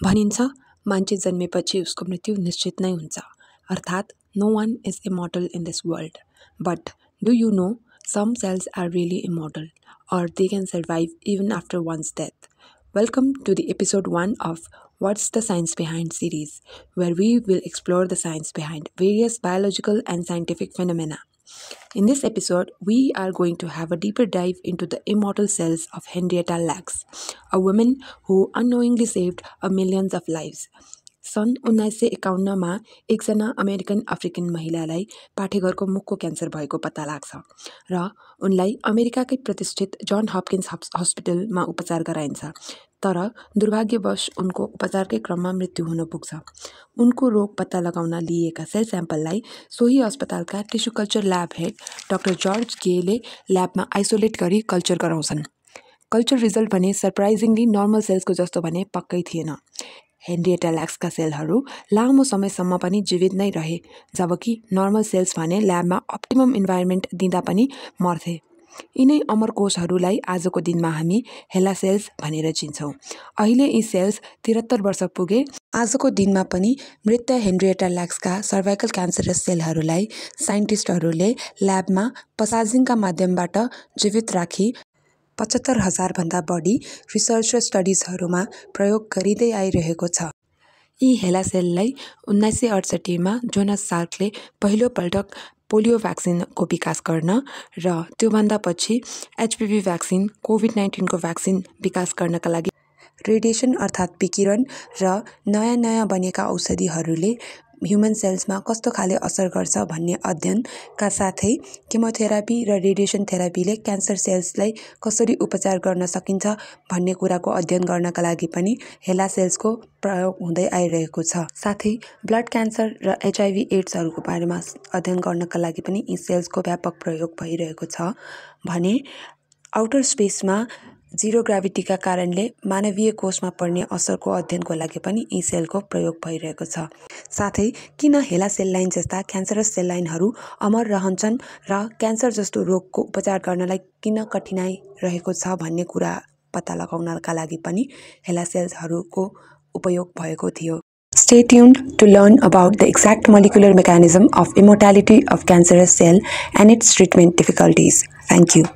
भनिन्छ मान्छे जन्मेपछि उसको मृत्यु निश्चित नै हुन्छ अर्थात् no one is immortal in this world but do you know some cells are really immortal or they can survive even after one's death. Welcome to the episode 1 of What's the Science Behind series, where we will explore the science behind various biological and scientific phenomena. In this episode, we are going to have a deeper dive into the immortal cells of Henrietta Lacks, a woman who unknowingly saved millions of lives. सन् 1951मा एकजना American African महिलालाई पाठेघरको मुखको cancer भएको पत्ता लाग्छ र उनलाई अमेरिकाकै प्रतिष्ठित जन हपकिन्स हस्पिटलमा उपचार गराइन्छ तर दुर्भाग्यवश उनको उपचारकै क्रममा मृत्यु हुन पुग्छ उनको रोग पत्ता लगाउन लिएका सेल स्याम्पललाई सोही अस्पतालका tissue culture lab head doctor George गेले ल्याबमा आइसोलेट गरी कल्चर गराउँछन् कल्चर रिजल्ट भने सरप्राइजिङली नर्मल सेल्सको जस्तो भने पक्कै थिएन हेनरिएटा ल्याक्सका सेलहरू लामो समयसम्म पनि जीवित नै रहे जबकि नर्मल सेल्स भने ल्याबमा अप्टिमम इन्भाइरोमेन्ट दिँदा पनि मर्थे यिनै अमर कोषहरूलाई आजको दिनमा हामी हेला सेल्स भनेर चिन्छौँ अहिले यी सेल्स 73 वर्ष पुगे आजको दिनमा पनि मृत हेनरिएटा ल्याक्सका सर्भाइकल क्यान्सरस सेलहरूलाई साइन्टिस्टहरूले ल्याबमा पसाजिङका माध्यमबाट जीवित राखी 75,000 भन्दा बढी रिसर्च र स्टडिजहरूमा प्रयोग गरिँदै आइरहेको छ यी हेला सेललाई 1968मा जोनास सार्कले पहिलोपल्ट पोलियो भ्याक्सिनको विकास गर्न र त्योभन्दा पछि एचपिभी भ्याक्सिन कोभिड-19 को भ्याक्सिन विकास गर्नका लागि रेडिएसन अर्थात् विकिरण र नयाँ बनेका औषधिहरूले ह्युमन सेल्समा कस्तो खाले असर गर्छ भन्ने अध्ययनका साथै केमोथेरापी र रेडिएसन थेरापीले क्यान्सर सेल्सलाई कसरी उपचार गर्न सकिन्छ भन्ने कुराको अध्ययन गर्नका लागि पनि हेला सेल्सको प्रयोग हुँदै आइरहेको छ साथै ब्लड क्यान्सर र एचआइभी एड्सहरूको बारेमा अध्ययन गर्नका लागि पनि यी सेल्सको व्यापक प्रयोग भइरहेको छ भने आउटर स्पेसमा जिरो ग्राभिटीका कारणले मानवीय कोषमा पर्ने असरको अध्ययनको लागि पनि यी सेलको प्रयोग भइरहेको छ साथै किन हेला सेल लाइन जस्ता क्यान्सरस सेल लाइनहरू अमर रहन्छन् र क्यान्सर जस्तो रोगको उपचार गर्नलाई किन कठिनाइ रहेको छ भन्ने कुरा पत्ता लगाउनका लागि पनि हेला सेल्सहरूको उपयोग भएको थियो Stay tuned to learn about the exact molecular mechanism of immortality of cancerous cell and its treatment difficulties. Thank you.